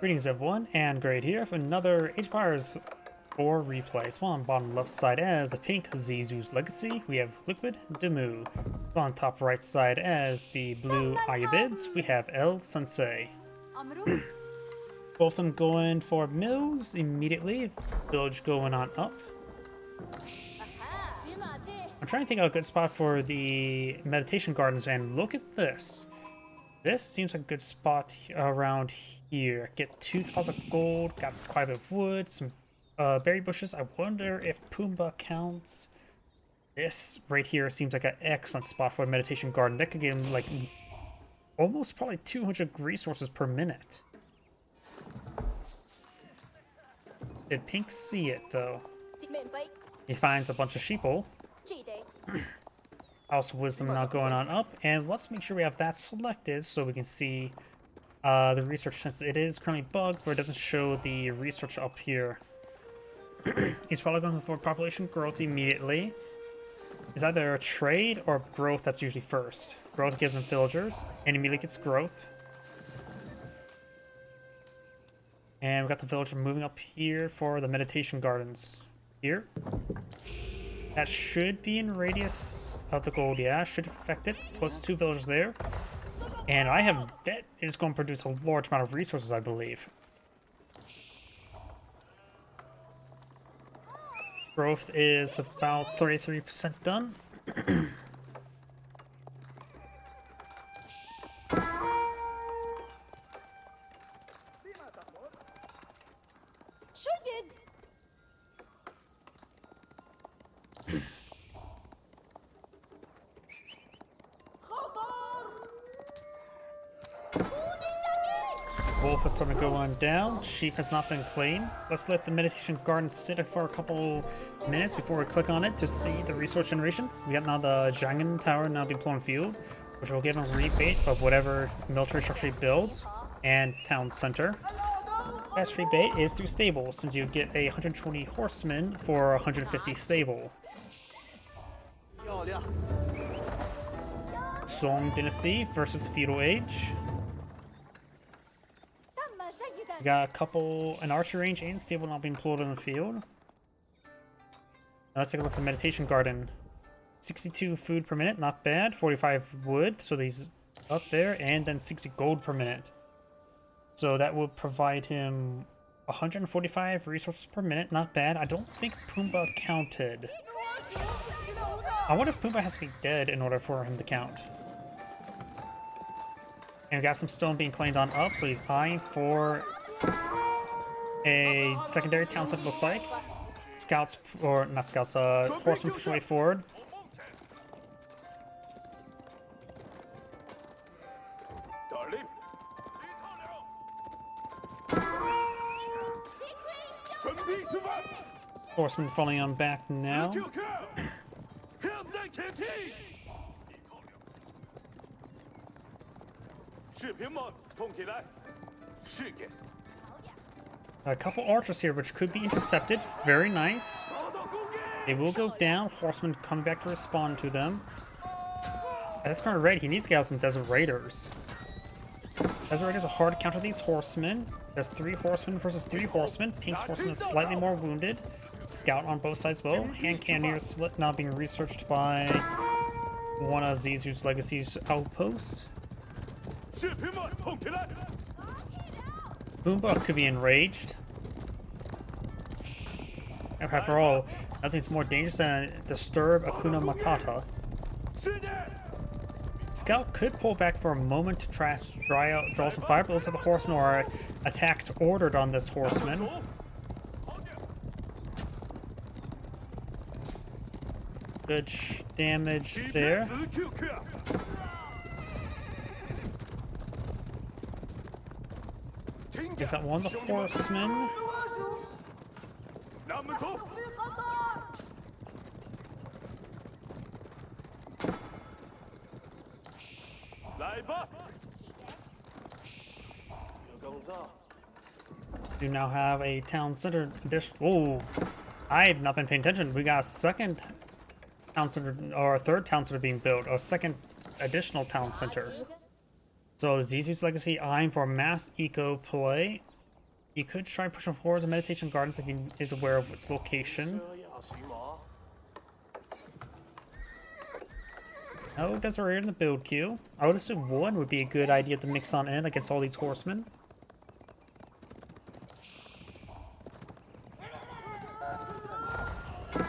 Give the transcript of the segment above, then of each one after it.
Greetings everyone, and Great here for another H-Powers 4 replay. So on bottom left side as a pink Zizu's Legacy, we have Liquid DeMu. On top right side as the blue Ayyubids, we have Sensei. Both of them going for mills immediately, village going on up. I'm trying to think of a good spot for the meditation gardens, man. Look at this. This seems like a good spot around here. Get 2,000 gold, got quite a bit of wood, some berry bushes. I wonder if Pumbaa counts. This right here seems like an excellent spot for a meditation garden. That could give him like almost probably 200 resources per minute. Did Pink see it though? He finds a bunch of sheeple. House of Wisdom now going on up, and let's make sure we have that selected so we can see the research, since it is currently bugged, but it doesn't show the research up here. He's probably going for population growth immediately. It's either a trade or growth that's usually first. Growth gives him villagers, and immediately gets growth. And we got the villager moving up here for the meditation gardens. Here. That should be in radius of the gold, yeah, should affect it. Puts 2 villagers there. And that is going to produce a large amount of resources, I believe. Growth is about 33% done. Wolf is starting to go on down. Sheep has not been cleaned. Let's let the meditation garden sit for a couple minutes before we click on it to see the resource generation. We got now the Dragon Tower now being put on field, which will give him rebate of whatever military structure he builds, and town center. Best rebate is through stable, since you get 120 horsemen for 150 stable. Song Dynasty versus Feudal Age. We got a couple, an archer range and stable not being pulled in the field. Now let's take a look at the meditation garden. 62 food per minute, not bad. 45 wood, so these up there, and then 60 gold per minute. So that will provide him 145 resources per minute, not bad. I don't think Pumbaa counted. I wonder if Pumbaa has to be dead in order for him to count. And we got some stone being claimed on up, so he's eyeing for a secondary town center, looks like. Scouts, or not scouts, horsemen push way forward. Horsemen falling on back now. A couple archers here, which could be intercepted. Very nice. They will go down. Horsemen coming back to respond to them. That's kind of red. He needs to get out some Desert Raiders. Desert Raiders are hard to counter these horsemen. There's 3 horsemen versus 3 horsemen. Pink's horseman is slightly more wounded. Scout on both sides well. Hand cannoneer slit now being researched by one of Zizu's Legacy's outposts. Pumbaa could be enraged. After all, nothing's more dangerous than disturb Akuna Matata. Scout could pull back for a moment to try to draw some fire, but looks like the horsemen are attacked ordered on this horseman. Good damage there. Is that one of the horsemen? You now have a town center addition. Oh, I've not been paying attention. We got a second town center, or a third town center being built, or a second additional town center. So Zizu's Legacy eyeing for mass eco play. He could try pushing forwards the meditation gardens if he is aware of its location. No Desiree in the build queue. I would assume one would be a good idea to mix on in against all these horsemen.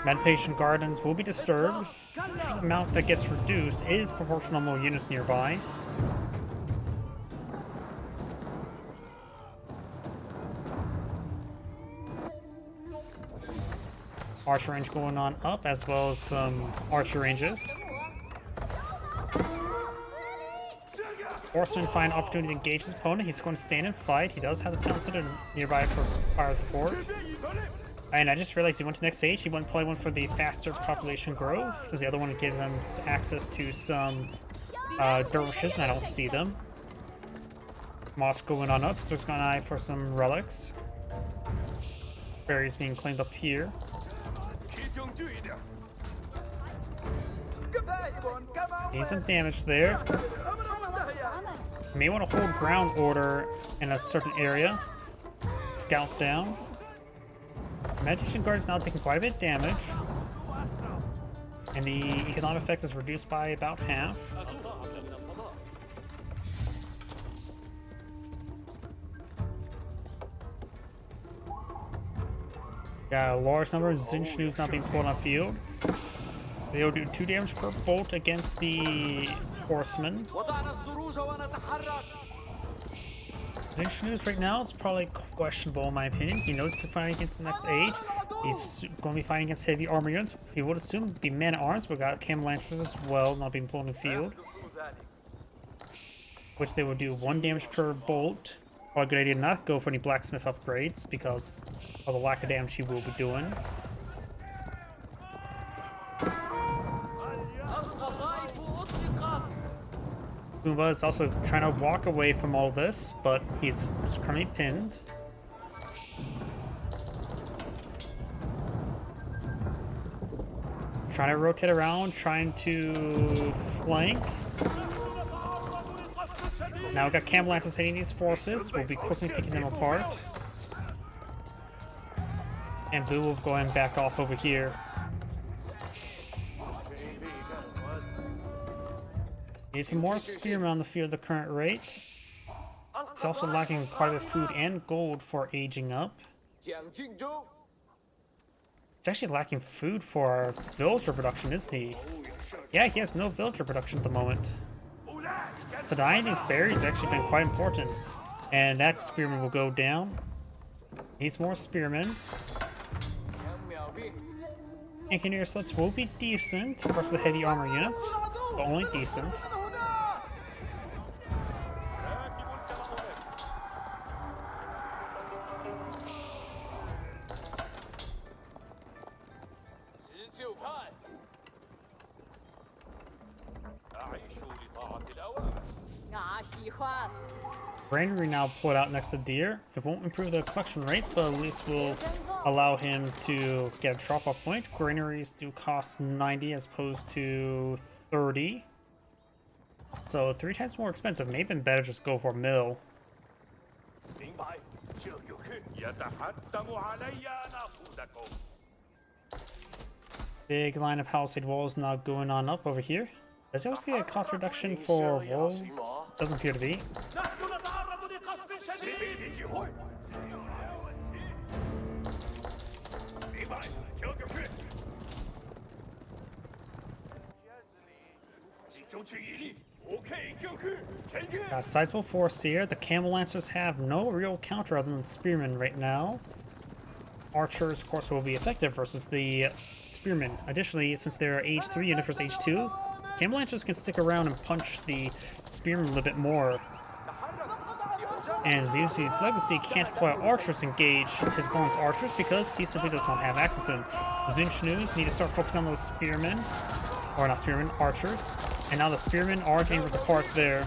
Meditation gardens will be disturbed. The amount that gets reduced is proportional to more units nearby. Archer range going on up, as well as some archer ranges. Horseman find opportunity to engage his opponent. He's going to stand and fight. He does have the town center nearby for fire support. And I just realized he went to next stage. He probably went for the faster population growth, since the other one gives him access to some dervishes, and I don't see them. Moss going on up. Looks got an eye for some relics. Berries being claimed up here. Need some damage there. May want to hold ground order in a certain area. Scout down. Meditation guard is now taking quite a bit of damage. And the economic effect is reduced by about half. Got a large number of Zinshnu's not being pulled on field. They'll do 2 damage per bolt against the horseman. Zinshnu's right now is probably questionable in my opinion. He knows he's fighting against the next age. He's going to be fighting against heavy armor units. He would assume it'd be men at arms, but got camel lancers as well, not being pulled in the field. Which they will do 1 damage per bolt. Probably a good idea to not go for any blacksmith upgrades because of the lack of damage he will be doing. Goomba is also trying to walk away from all this, but he's currently pinned. Trying to rotate around, trying to flank. Now we've got camel lancers hitting these forces. We'll be quickly picking them apart. And Blue will go and back off over here. Need some more spearmen on the field at the current rate. It's also lacking quite a bit of food and gold for aging up. It's actually lacking food for our villager production, isn't he? Yeah, he has no villager production at the moment. So dying these berries has actually been quite important. And that spearman will go down. Needs more spearmen. Engineer slits will be decent versus the heavy armor units, but only decent. Granary now pulled out next to deer. It won't improve the collection rate, but at least will allow him to get a drop-off point. Granaries do cost 90 as opposed to 30. So 3 times more expensive. Maybe been better just go for a mill. Big line of palisade walls now going on up over here. Does he always get a cost reduction for walls? Doesn't appear to be. Got a sizable force here. The camel lancers have no real counter other than spearmen right now. Archers, of course, will be effective versus the spearmen. Additionally, since they're age 3 unit versus age 2, camel lancers can stick around and punch the spearmen a little bit more. And Zeus's legacy can't deploy archers engage his opponent's archers because he simply does not have access to them. Zinshnu's need to start focusing on those spearmen. Or not spearmen, archers. And now the spearmen are getting ripped apart there.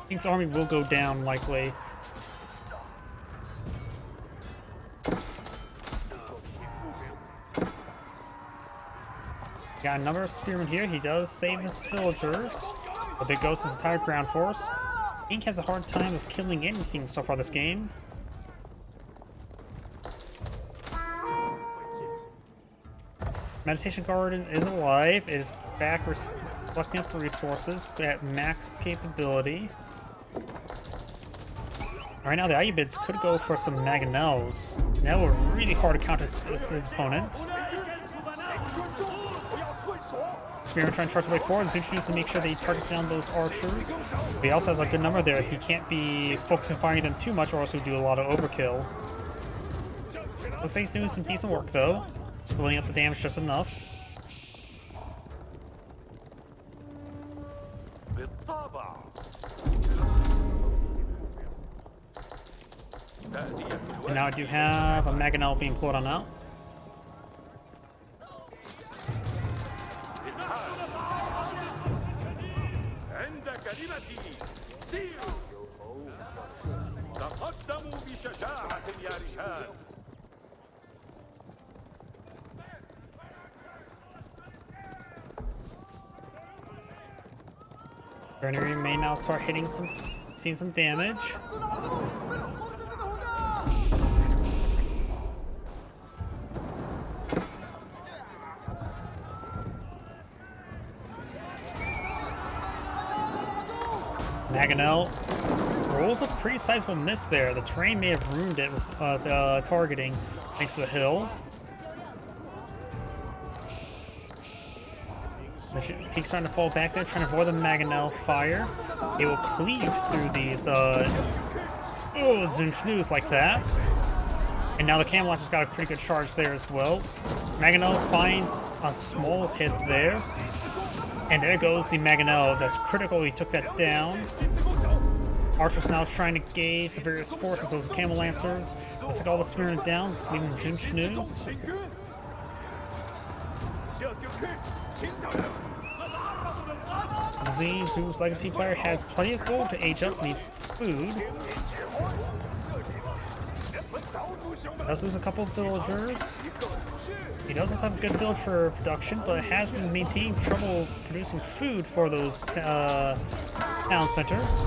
King's army will go down likely. Got a number of spearmen here. He does save his villagers. But there goes his entire ground force. Ink has a hard time of killing anything so far this game. Meditation Garden is alive. It is back collecting up the resources at max capability. Right now, the Ayyubids could go for some Mangonels. That would really hard to counter his opponent. Spearman trying to charge away forward. Zuch needs to make sure they target down those archers. But he also has a good number there. He can't be focusing firing them too much or else he'll do a lot of overkill. Looks like he's doing some decent work though. Splitting up the damage just enough. And now I do have a Mangonel being pulled on out. Grenadier may now start hitting seeing some damage. Mangonel rolls a pretty sizable miss there. The terrain may have ruined it with the targeting thanks to the hill. Peak's starting to fall back there, trying to avoid the Mangonel fire. It will cleave through these Zunchnoos like that. And now the Camelot has got a pretty good charge there as well. Mangonel finds a small hit there. And there goes the Mangonel. That's critical. He took that down. Archer's now trying to gauge the various forces. Those Camel Lancers. Let's take all the Spearmen down. Just leaving the Zunchnoos. Zu's Legacy player has plenty of gold to age up, needs food. Does lose a couple of villagers. He does have good villager production, but has been maintaining trouble producing food for those town centers.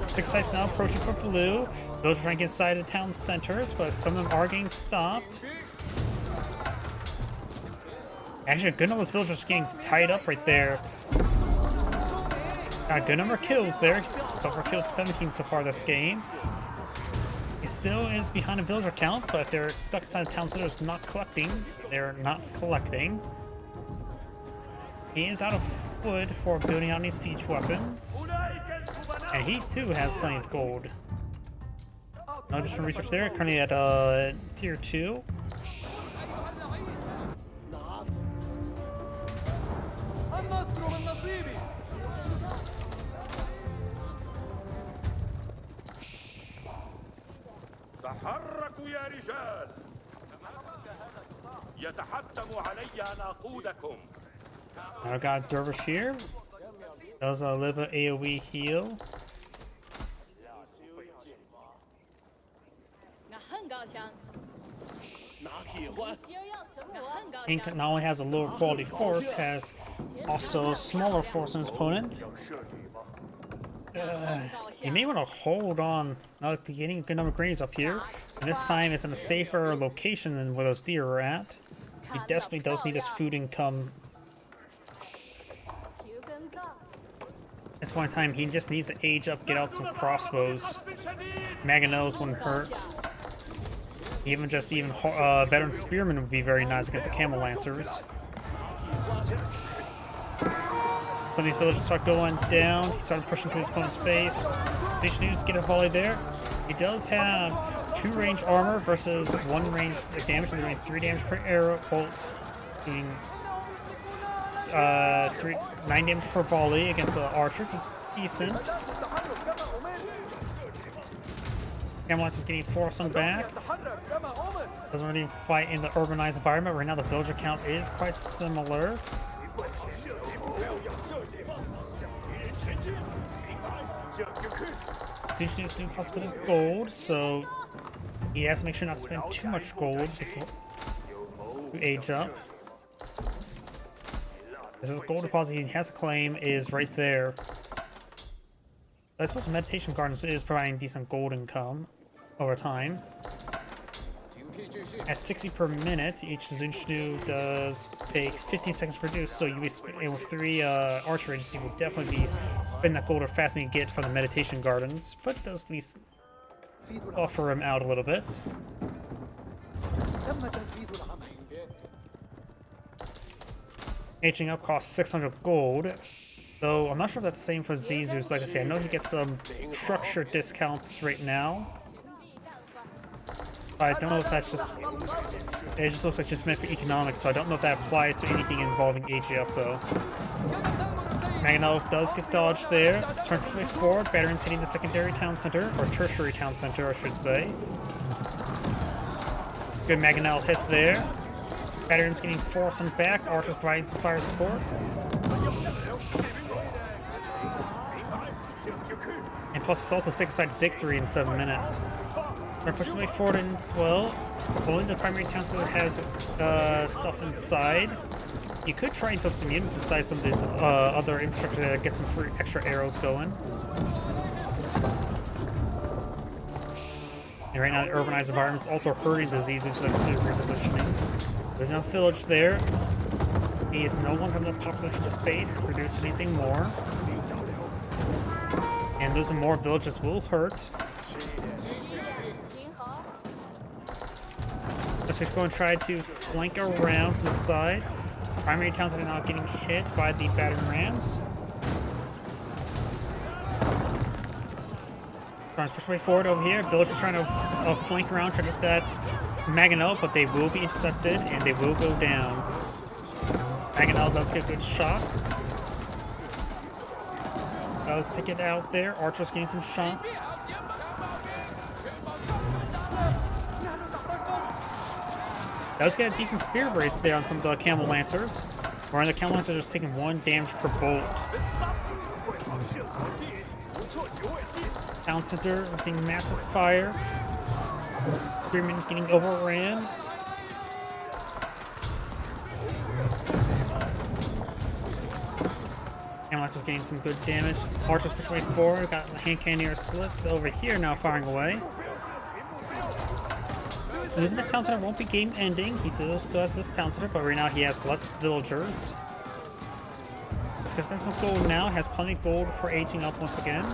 6 sites now approaching for blue. Those are trying to get inside the town centers, but some of them are getting stopped. Actually, a good number of villagers getting tied up right there. Got a good number of kills there. So far killed 17 so far this game. He still is behind a villager count, but they're stuck inside the town center. Not collecting. They're not collecting. He is out of wood for building on these siege weapons. And he too has plenty of gold. No additional research there. Currently at tier 2. تحركوا يا رجال يتحتم علي أن أقودكم. I got Dervish here. Does a little AoE heal. Ink not only has a lower quality force, has also a smaller force in his opponent. You may want to hold on, getting a good number of grenades up here. And this time it's in a safer location than where those deer are at. He definitely does need his food income. At this point in time, he just needs to age up, get out some crossbows. Mangonels wouldn't hurt. Even veteran spearmen would be very nice against the Camel Lancers. Some of these villagers start going down. He started pushing to his opponent's base. Zunchnoos get a volley there. He does have 2 range armor versus 1 range damage. So they're doing 3 damage per arrow bolt, doing 9 damage per volley against the archers, which is decent. Camelot's is getting forced on back. Doesn't really fight in the urbanized environment. Right now the villager count is quite similar. Zunchnoos do cost a bit of gold, so he has to make sure not to spend too much gold before to age up. This gold deposit he has to claim is right there. I suppose the Meditation Gardens is providing decent gold income over time. At 60 per minute, each Zunshnu does take 15 seconds to produce, so you with 3 archer ranges, you will definitely be spending that gold or faster than you get from the meditation gardens, but does at least offer him out a little bit. Aging up costs 600 gold, though I'm not sure if that's the same for Zizus. Like I say, I know he gets some structure discounts right now. I don't know if that's just... It just looks like just meant for economics, so I don't know if that applies to anything involving aging up, though. Maganelf does get dodged there. Turn forward, Battery's hitting the secondary town center, or tertiary town center, I should say. Good Maganel hit there. Battery's getting forced on back, Archer's providing some fire support. And plus it's also 6-side victory in 7 minutes. We're pushing the way forward as well. Only the primary town center has stuff inside. You could try and put some units inside some of this other infrastructure to get some free extra arrows going. And right now the urbanized environment's also hurting the Zizus, so that's repositioning. There's no village there. He is no longer in the population space to produce anything more. And losing more villages will hurt. So he's going to try to flank around to the side. Primary towns are now getting hit by the battering rams. Trying to push way forward over here. Villagers trying to flank around, try to get that Maganel, but they will be intercepted and they will go down. Maganel does get a good shot. Does take it out there. Archer's getting some shots. Does get a decent spear brace there on some of the Camel Lancers. Where the Camel Lancers are just taking 1 damage per bolt. Town center, we're seeing massive fire. Spearman getting overran. Camel Lancers getting some good damage. Archer's pushing way forward. Got the hand cannoneer slip over here now firing away. Losing that town center won't be game ending. He still has this town center, but right now he has less villagers. Let's get some gold now. Has plenty of gold for aging up once again.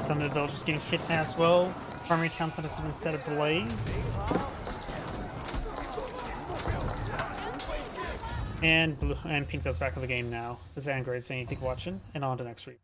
Some of the villagers getting hit as well. Primary town centers have been set ablaze. And blue and pink does back of the game now. This is Angrade saying thank you for watching, and on to next week.